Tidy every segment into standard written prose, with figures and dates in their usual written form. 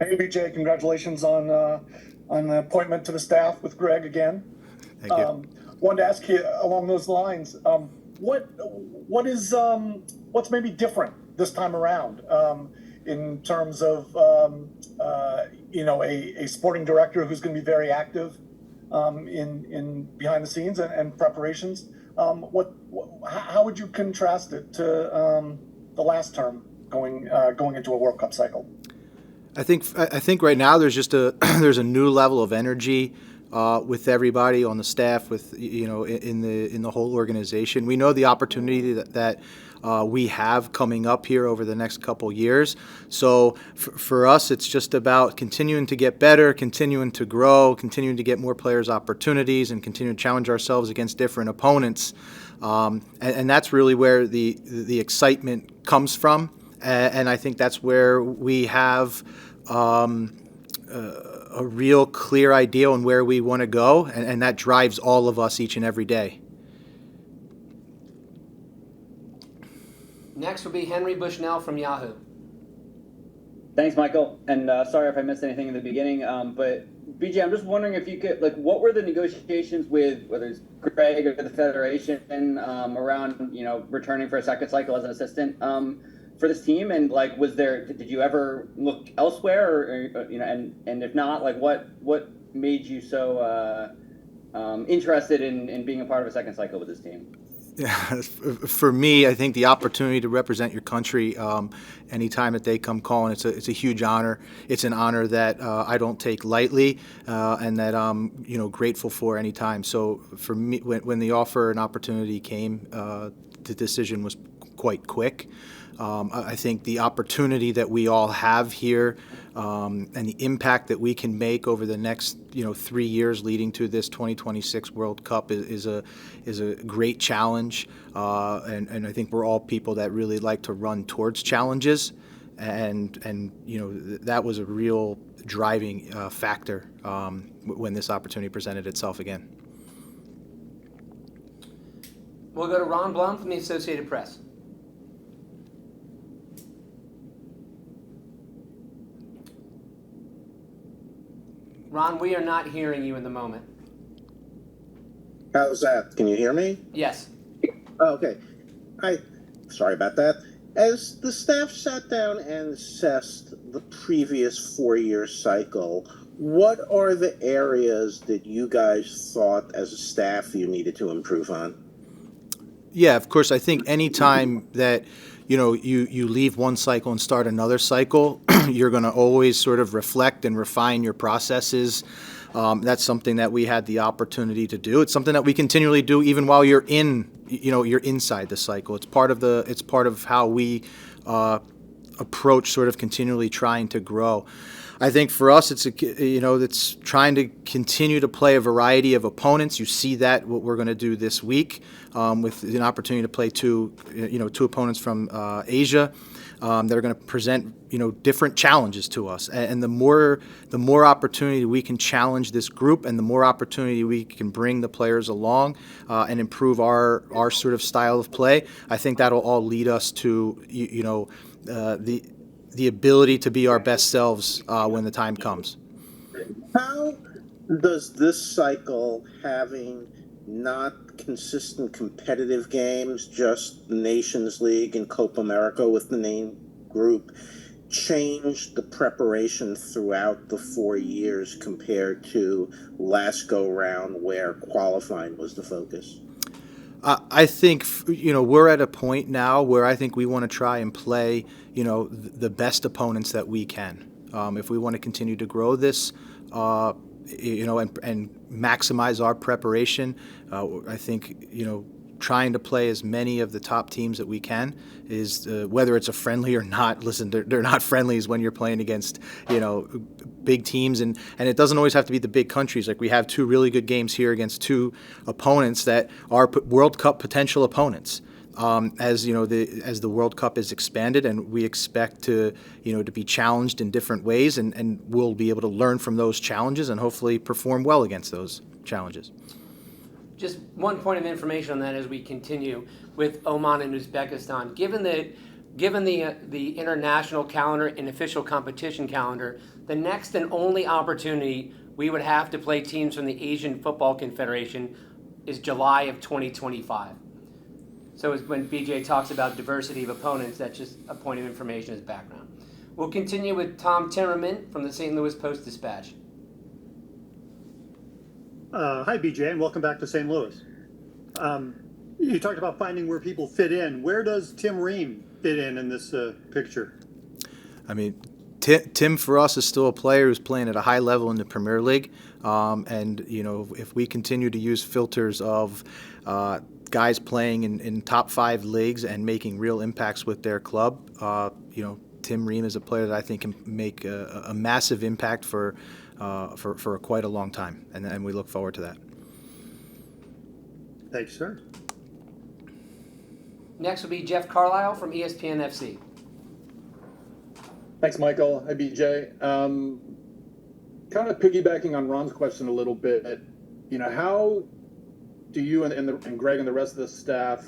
Hey, BJ, congratulations on the appointment to the staff with Greg again. Thank you. Wanted to ask you along those lines, what's maybe different this time around in terms of a sporting director who's going to be very active in behind the scenes and preparations. How would you contrast it to the last term going into a World Cup cycle? I think right now there's just a there's a new level of energy with everybody on the staff, with in the whole organization. We know the opportunity that we have coming up here over the next couple years. So for us, it's just about continuing to get better, continuing to grow, continuing to get more players opportunities, and continue to challenge ourselves against different opponents. And that's really where the excitement comes from. And I think that's where we have a real clear idea on where we want to go, and that drives all of us each and every day. Next will be Henry Bushnell from Yahoo. Thanks, Michael. And sorry if I missed anything in the beginning. But BJ, I'm just wondering if you could, what were the negotiations with whether it's Greg or the Federation around, returning for a second cycle as an assistant for this team? And did you ever look elsewhere, or and if not, what made you so interested in being a part of a second cycle with this team? Yeah, for me, I think the opportunity to represent your country anytime that they come calling, it's a huge honor. It's an honor that I don't take lightly, and that I'm grateful for anytime. So for me, when the offer and opportunity came, the decision was quite quick. I think the opportunity that we all have here, and the impact that we can make over the next 3 years leading to this 2026 World Cup is a great challenge, and I think we're all people that really like to run towards challenges, and that was a real driving factor when this opportunity presented itself again. We'll go to Ron Blum from the Associated Press. Ron, we are not hearing you in the moment. How's that? Can you hear me? Yes. Oh, okay. Sorry about that. As the staff sat down and assessed the previous 4-year cycle, what are the areas that you guys thought as a staff you needed to improve on? Yeah, of course. I think any time that you leave one cycle and start another cycle, you're going to always sort of reflect and refine your processes. That's something that we had the opportunity to do. It's something that we continually do even while you're you're inside the cycle. It's part of how we approach sort of continually trying to grow. I think for us, it's trying to continue to play a variety of opponents. You see that what we're going to do this week with an opportunity to play two opponents from Asia that are going to present different challenges to us. And the more opportunity we can challenge this group, and the more opportunity we can bring the players along and improve our sort of style of play, I think that'll all lead us to the ability to be our best selves when the time comes. How does this cycle, having not consistent competitive games, just the Nations League and Copa America with the main group, change the preparation throughout the 4 years compared to last go round where qualifying was the focus? I think we're at a point now where I think we want to try and play the best opponents that we can. If we want to continue to grow this, and maximize our preparation, I think trying to play as many of the top teams that we can is whether it's a friendly or not. Listen, they're not friendlies when you're playing against big teams, and it doesn't always have to be the big countries. Like, we have 2 really good games here against 2 opponents that are World Cup potential opponents. As the World Cup is expanded, and we expect to be challenged in different ways, and we'll be able to learn from those challenges and hopefully perform well against those challenges. Just one point of information on that as we continue with Oman and Uzbekistan. Given that Given the international calendar and official competition calendar, the next and only opportunity we would have to play teams from the Asian Football Confederation is July of 2025. So when BJ talks about diversity of opponents, that's just a point of information as background. We'll continue with Tom Timmerman from the St. Louis Post-Dispatch. Hi, BJ, and welcome back to St. Louis. You talked about finding where people fit in. Where does Tim Ream fit in this picture? I mean, Tim for us is still a player who's playing at a high level in the Premier League, and if we continue to use filters of guys playing in top 5 leagues and making real impacts with their club, Tim Ream is a player that I think can make a massive impact for quite a long time, and we look forward to that. Thanks, sir. Next will be Jeff Carlisle from ESPN FC. Thanks, Michael. Hi, BJ. Kind of piggybacking on Ron's question a little bit, how do you and Greg and the rest of the staff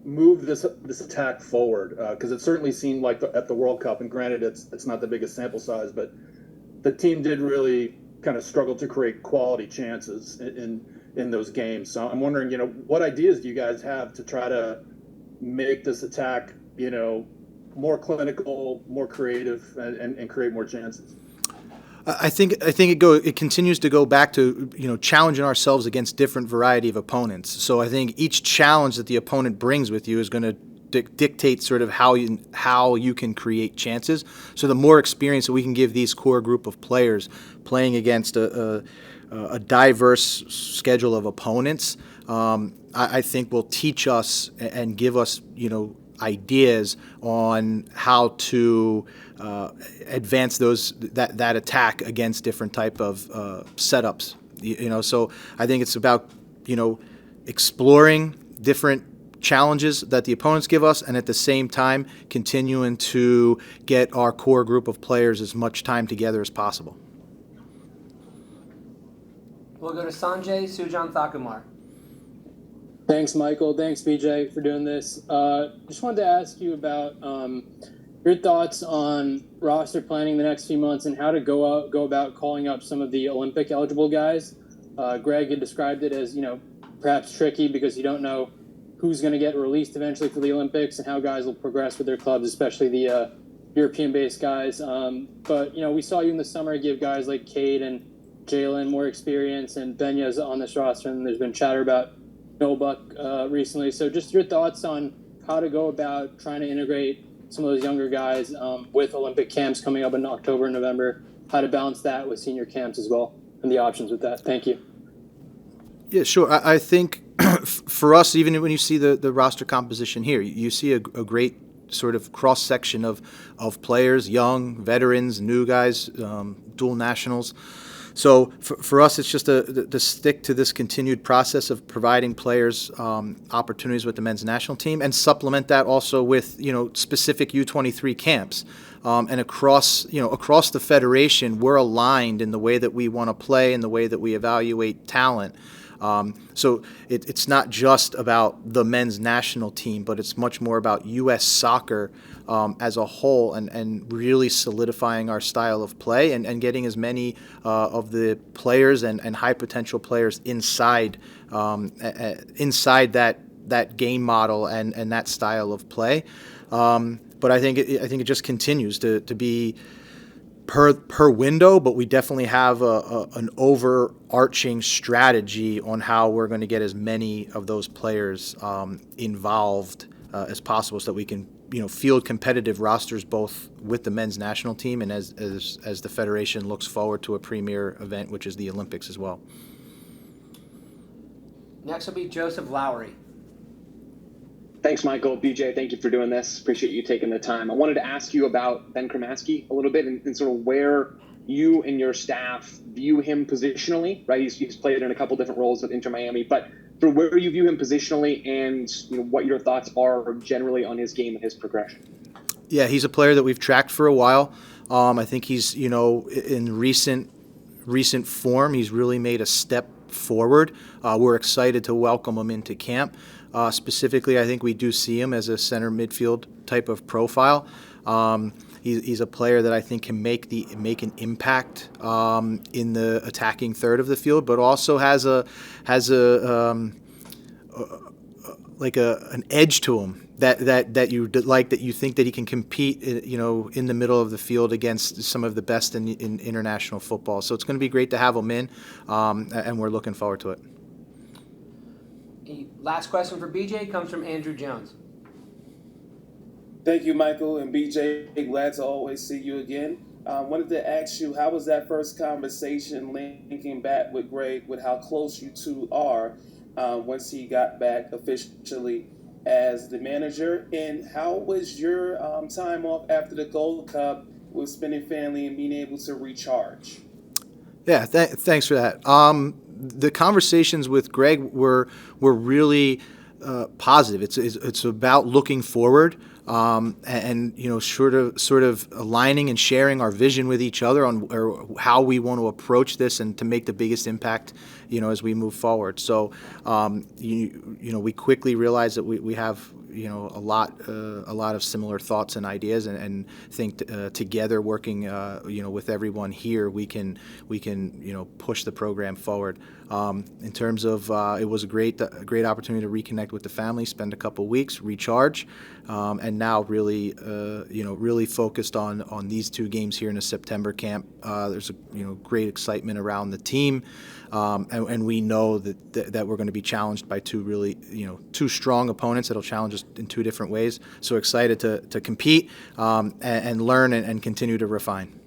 move this attack forward? Because it certainly seemed like at the World Cup, and granted it's not the biggest sample size, but the team did really kind of struggle to create quality chances in those games. So I'm wondering, what ideas do you guys have to try to make this attack, more clinical, more creative, and create more chances? I think it continues to go back to challenging ourselves against different variety of opponents. So I think each challenge that the opponent brings with you is going to dictate sort of how you can create chances. So the more experience that we can give these core group of players playing against a diverse schedule of opponents, I think will teach us and give us ideas on how to advance that attack against different type of setups. So I think it's about exploring different challenges that the opponents give us, and at the same time continuing to get our core group of players as much time together as possible. We'll go to Sanjay Sujan Thakumar. Thanks, Michael. Thanks, BJ, for doing this. Just wanted to ask you about your thoughts on roster planning the next few months and how to go about calling up some of the Olympic eligible guys. Greg had described it as perhaps tricky because you don't know who's going to get released eventually for the Olympics and how guys will progress with their clubs, especially the European-based guys. But we saw you in the summer give guys like Cade and Jalen more experience, and Benya's on this roster, and there's been chatter about Nobuck recently. So just your thoughts on how to go about trying to integrate some of those younger guys with Olympic camps coming up in October and November, how to balance that with senior camps as well, and the options with that. Thank you. Yeah, sure. I think for us, even when you see the roster composition here, you see a great sort of cross-section of players, young, veterans, new guys, dual nationals. So for us, it's just to stick to this continued process of providing players opportunities with the men's national team, and supplement that also with specific U23 camps. And across the federation, we're aligned in the way that we want to play and the way that we evaluate talent. So it's not just about the men's national team, but it's much more about U.S. soccer as a whole, and really solidifying our style of play and getting as many of the players and high potential players inside that game model and that style of play. But I think it just continues to be per window, but we definitely have an overarching strategy on how we're going to get as many of those players involved as possible, so that we can field competitive rosters both with the men's national team and as the federation looks forward to a premier event, which is the Olympics as well. Next will be Joseph Lowry. Thanks, Michael. BJ, thank you for doing this. Appreciate you taking the time. I wanted to ask you about Ben Kremasky a little bit, and sort of where you and your staff view him positionally, right? He's played in a couple different roles with Inter Miami, but for where you view him positionally, and what your thoughts are generally on his game and his progression. Yeah, he's a player that we've tracked for a while. I think he's, in recent form, he's really made a step forward. We're excited to welcome him into camp. specifically, I think we do see him as a center midfield type of profile. He's a player that I think can make an impact in the attacking third of the field, but also has an edge to him that you think that he can compete, in the middle of the field against some of the best in international football. So it's going to be great to have him in, and we're looking forward to it. Last question for BJ comes from Andrew Jones. Thank you, Michael and BJ. Glad to always see you again. Wanted to ask you, how was that first conversation linking back with Greg, with how close you two are once he got back officially as the manager? And how was your time off after the Gold Cup with spending family and being able to recharge? Yeah, thanks for that. The conversations with Greg were really positive. It's about looking forward, and sort of aligning and sharing our vision with each other on how we want to approach this and to make the biggest impact, as we move forward. So, we quickly realized that we have a lot of similar thoughts and ideas, and think together, working with everyone here, we can push the program forward. In terms of it was a great opportunity to reconnect with the family, spend a couple weeks, recharge, and now really focused on these 2 games here in the September camp. There's great excitement around the team, and we know that we're going to be challenged by 2 strong opponents that'll challenge us in 2 different ways. So excited to compete and learn and continue to refine.